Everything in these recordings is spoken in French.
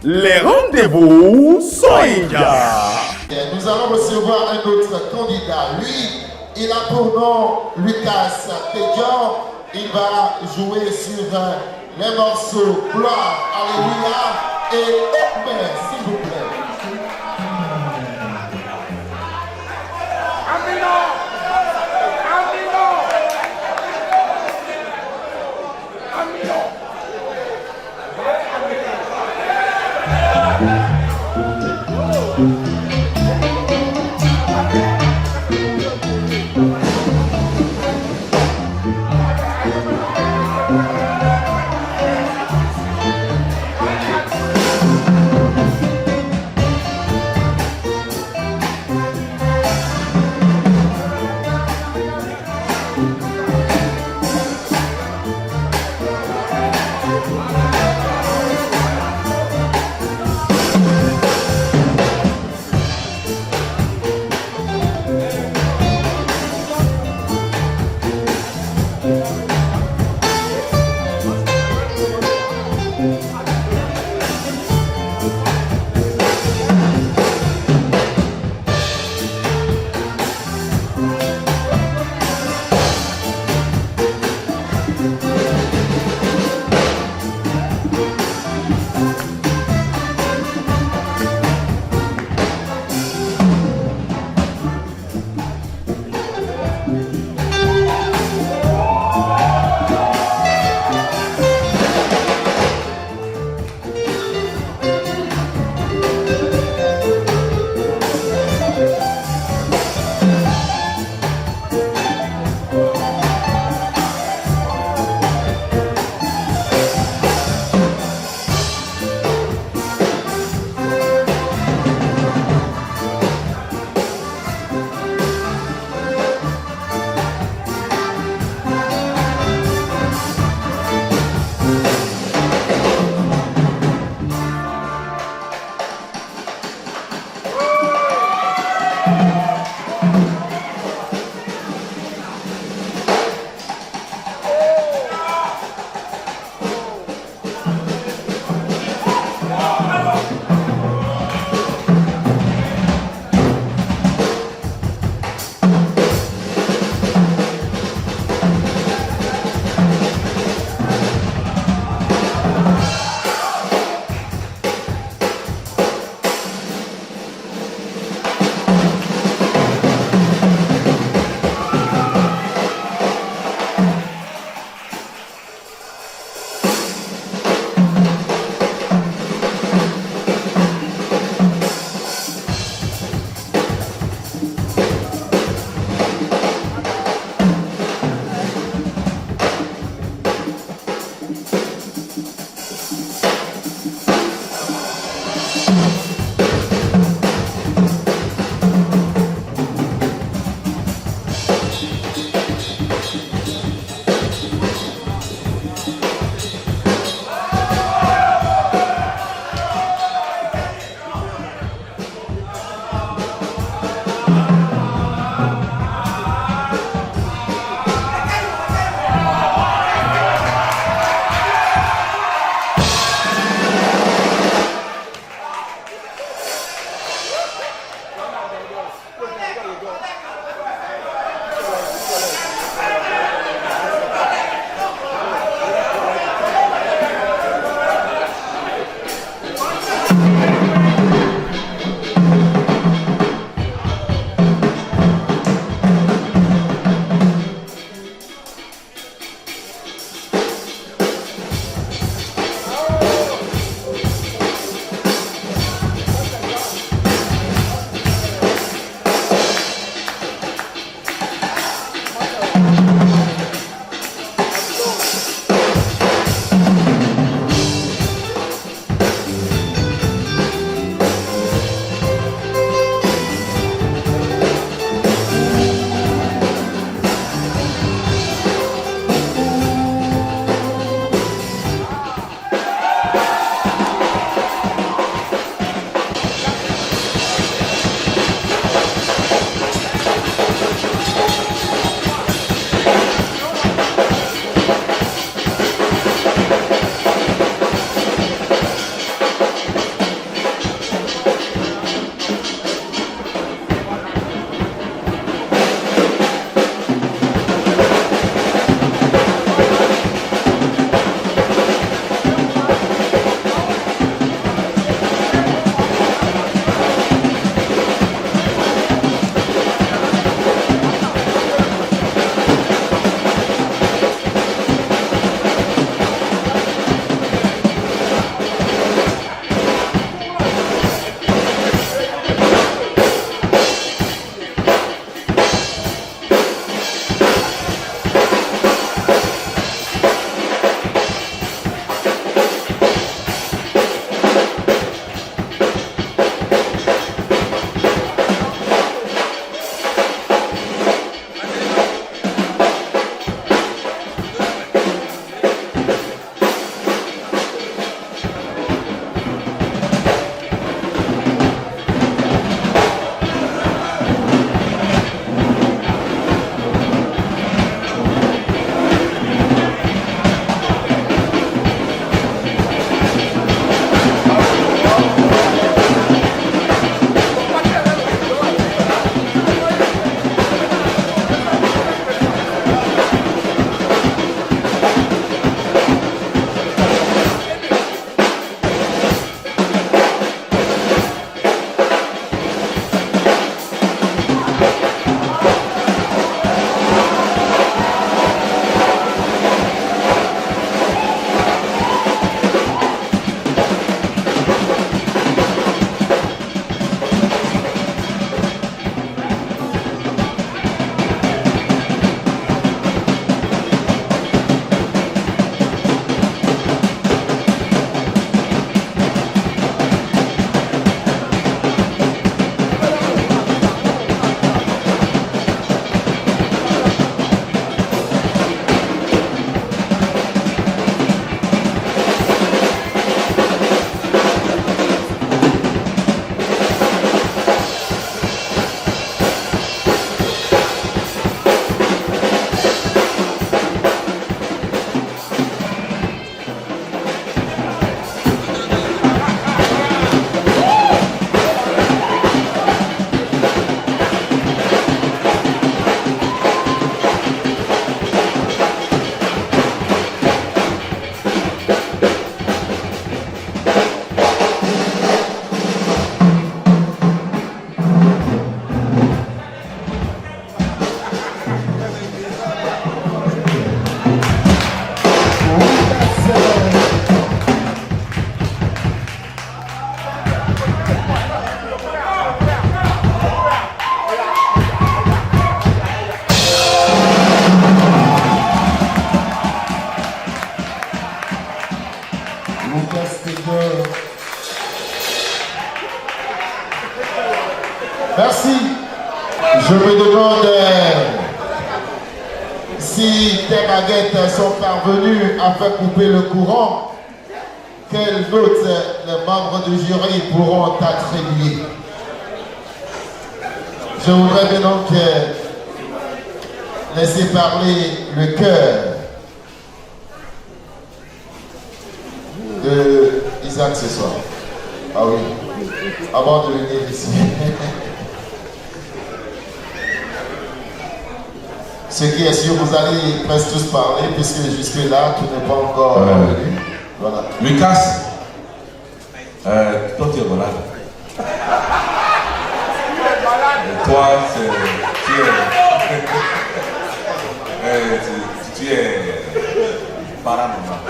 Les rendez-vous sont immédiats. Nous allons recevoir un autre candidat. Lui, il a pour nom Lucas Pédion. Il va jouer sur les morceaux Gloire, Alléluia et Amen, s'il vous plaît. Merci. Je me demande si tes baguettes sont parvenues à faire couper le courant, quelles notes les membres du jury pourront attribuer. Je voudrais bien donc laisser parler le cœur de Isaac ce soir. Ah oui, avant de venir ici. Ce qui est sûr, vous allez presque tous parler, puisque jusque-là, tu n'es pas encore venu. Voilà. Lucas, toi tu es malade. Toi, tu es paranormal.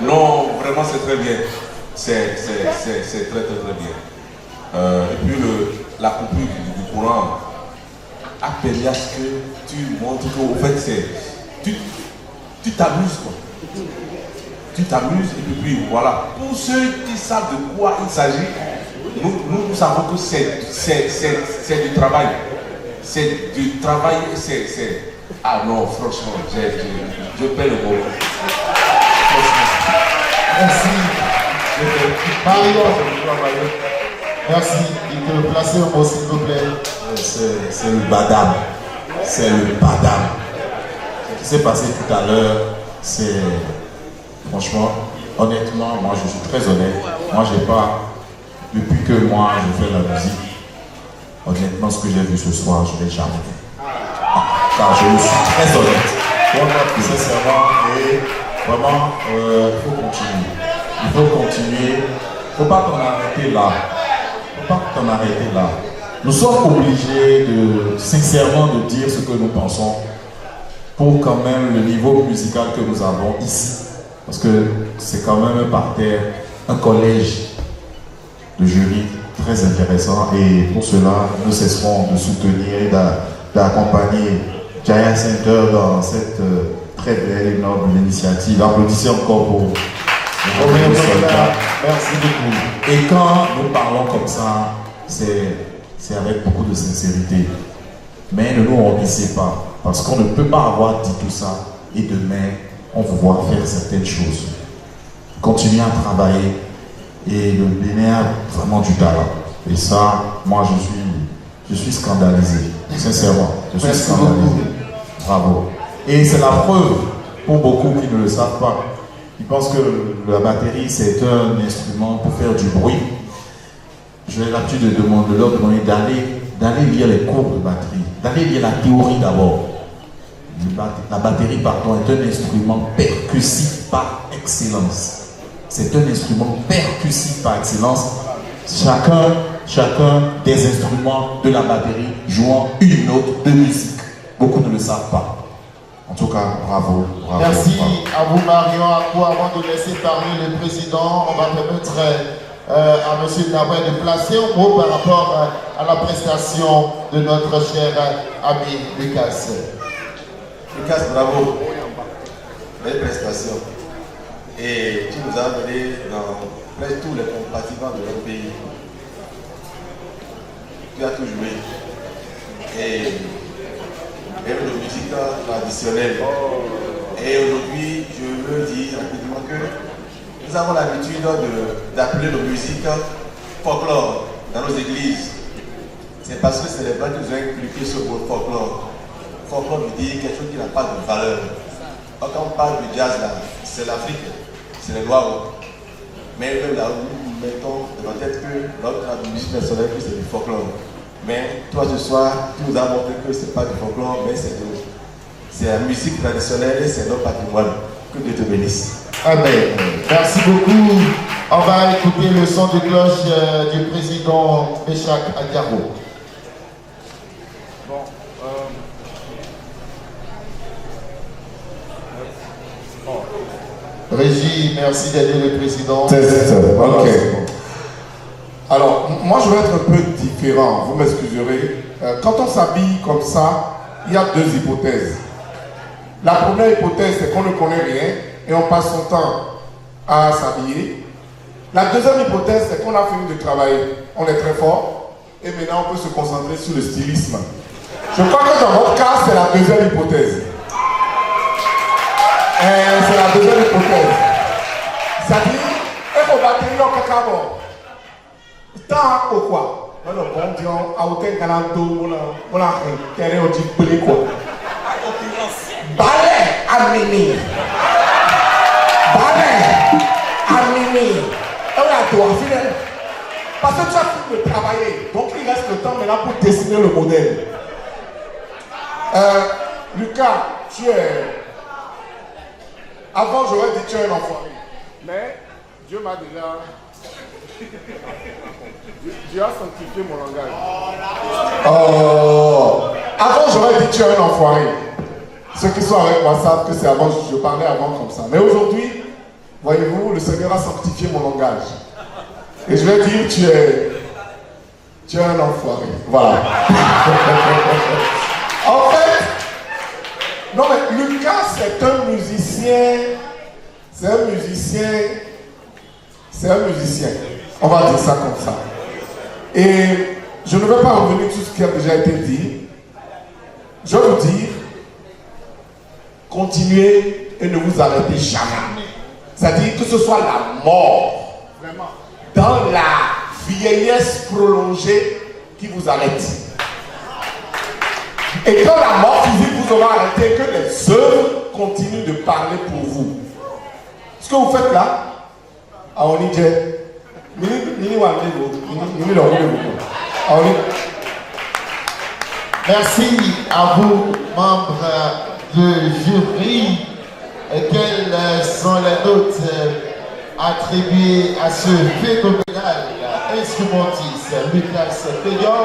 Non, vraiment c'est très bien. C'est très bien. Et puis la coupure du courant a permis à ce que tu montres qu'au fait tu t'amuses quoi. Tu t'amuses et puis voilà. Pour ceux qui savent de quoi il s'agit, nous savons que c'est du travail. C'est du travail, Ah non, franchement, je perds le mot. Merci. Mario. Merci. Il peut placer un mot s'il vous plaît. C'est le badam. C'est le badam. Ce qui s'est passé tout à l'heure, c'est... Franchement, honnêtement, moi je suis très honnête. Moi j'ai pas... Depuis que moi je fais la musique, honnêtement ce que j'ai vu ce soir, je ne l'ai jamais vu. Car je suis très honnête. Sincèrement, et vraiment, il faut continuer. Il faut continuer. Il ne faut pas t'en arrêter là. Il ne faut pas t'en arrêter là. Nous sommes obligés de, sincèrement, de dire ce que nous pensons pour quand même le niveau musical que nous avons ici. Parce que c'est quand même un parterre, un collège de jury très intéressant. Et pour cela, nous cesserons de soutenir et d'accompagner Giant Center dans cette très belle et noble initiative. Applaudissez encore pour les soldats. Merci beaucoup. Et quand nous parlons comme ça, c'est avec beaucoup de sincérité. Mais ne nous remplissez pas, parce qu'on ne peut pas avoir dit tout ça et demain, on vous voit faire certaines choses. Continuez à travailler et le Bénin a vraiment du talent. Et ça, moi je suis scandalisé. Sincèrement, je suis scandalisé. Bravo. Et c'est la preuve pour beaucoup qui ne le savent pas. Ils pensent que la batterie c'est un instrument pour faire du bruit. Je vais l'habitude de leur demander d'aller lire les cours de batterie, d'aller lire la théorie d'abord. La batterie, pardon, est un instrument percussif par excellence. C'est un instrument percussif par excellence. Chacun des instruments de la batterie jouant une note de musique. Beaucoup ne le savent pas. En tout cas, bravo. Merci bravo. à vous Marion. Avant de laisser parler le président, on va permettre à M. Naoué de placer un mot par rapport à la prestation de notre cher ami Lucas. Lucas, bravo. Belle prestation. Et tu nous as amené dans presque tous les compartiments de notre pays. Tu as tout joué. Et même de musique traditionnelle. Et aujourd'hui, je veux dire rapidement que nous avons l'habitude d'appeler nos musiques folklore dans nos églises. C'est parce que c'est les Blancs qui nous ont inculqué ce mot folklore. Folklore veut dire quelque chose qui n'a pas de valeur. Quand on parle du jazz, là, c'est l'Afrique, c'est les Noirs. Mais même là, nous mettons dans la tête que notre musique personnelle, que c'est du folklore. Mais toi ce soir, tu nous as montré que ce n'est pas du folklore, mais c'est la musique traditionnelle et c'est notre patrimoine. Que Dieu te bénisse. Amen. Merci beaucoup. On va écouter le son de cloche du président Béchac Adiaro. Régie, merci d'aider le président. Ok. Alors, moi je vais être un peu différent, vous m'excuserez. Quand on s'habille comme ça, il y a deux hypothèses. La première hypothèse, c'est qu'on ne connaît rien et on passe son temps à s'habiller. La deuxième hypothèse, c'est qu'on a fini de travailler. On est très fort. Et maintenant, on peut se concentrer sur le stylisme. Je crois que dans votre cas, c'est la deuxième hypothèse. C'est la deuxième hypothèse. C'est-à-dire, il faut battre le cacao. Tant pourquoi? Non, bon Dieu, à hauteur galanto, on a un au type de quoi. Balai à Mimi. Balai à Mimi. On a toi, fidèle. Parce que tu as fini de travailler. Donc il reste le temps maintenant pour dessiner le modèle. Lucas, tu es. Avant, j'aurais dit tu es un enfoiré. Mais Dieu m'a déjà. Dieu a sanctifié mon langage. Avant, j'aurais dit tu es un enfoiré. Ceux qui sont avec moi savent que c'est avant, je parlais avant comme ça. Mais aujourd'hui, voyez-vous, le Seigneur a sanctifié mon langage. Et je vais dire tu es un enfoiré. Voilà. En fait, non mais Lucas, c'est un musicien. C'est un musicien. C'est un musicien. On va dire ça comme ça. Et je ne vais pas revenir sur ce qui a déjà été dit. Je veux dire, continuez et ne vous arrêtez jamais. C'est-à-dire que ce soit la mort, vraiment, dans la vieillesse prolongée qui vous arrête. Et quand la mort physique vous aura arrêté, que les œuvres continuent de parler pour vous. Ce que vous faites là, à Onidje, merci à vous, membres du jury. Quelles sont les notes attribuées à ce phénoménal instrumentiste Lucas Tejon?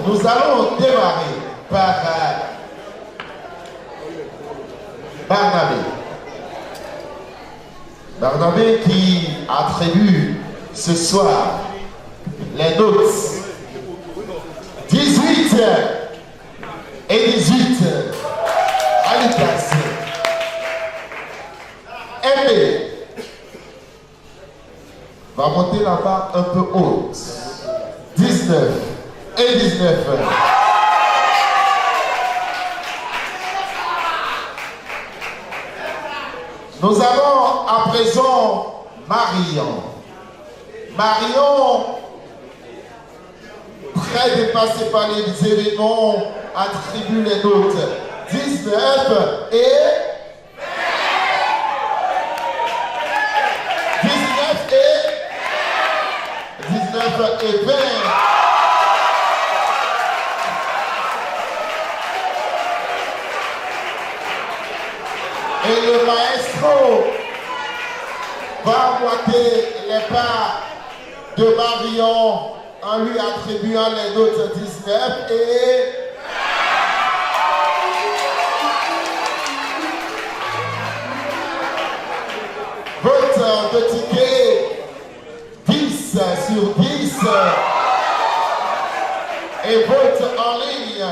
Nous allons démarrer par Barnabé. Barnabé qui attribue ce soir les notes 18 et 18 à Lucas. Aimé va monter la barre un peu haute. 19 et 19. Nous avons à présent Marion. Marion, très dépassée par les événements, attribue les notes 19 et 19 et 20. Et le maestro va boiter les pas de Marion en lui attribuant les notes 19 et 20. Vote de ticket 10 sur 10 et vote en ligne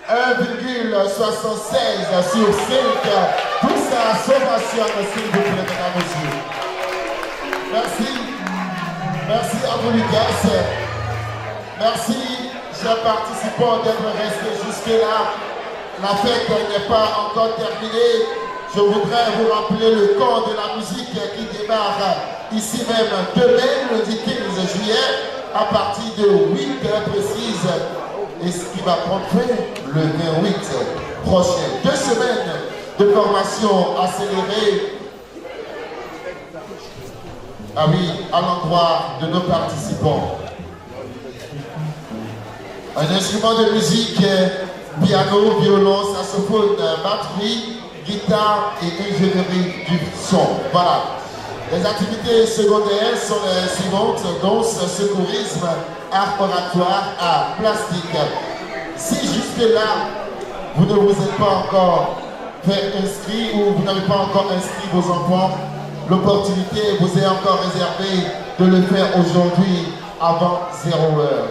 1,76 sur 5. Tout ça s'ovationne, s'il vous plaît, mesdames et messieurs. Merci. Merci à vous, Lucas. Merci, chers participants, d'être restés jusque-là. La fête n'est pas encore terminée. Je voudrais vous rappeler le camp de la musique qui démarre ici même demain, le 15 juillet, à partir de 8h précises. Et ce qui va prendre fin le 28 prochain. 2 semaines de formation accélérée. Ah oui, à l'endroit de nos participants. Un instrument de musique, piano, violon, saxophone, batterie, guitare et ingénierie du son. Voilà. Les activités secondaires sont les suivantes: danse, secourisme, art oratoire, art plastique. Si jusque-là, vous ne vous êtes pas encore fait inscrit ou vous n'avez pas encore inscrit vos enfants, l'opportunité vous est encore réservée de le faire aujourd'hui avant 0 heure.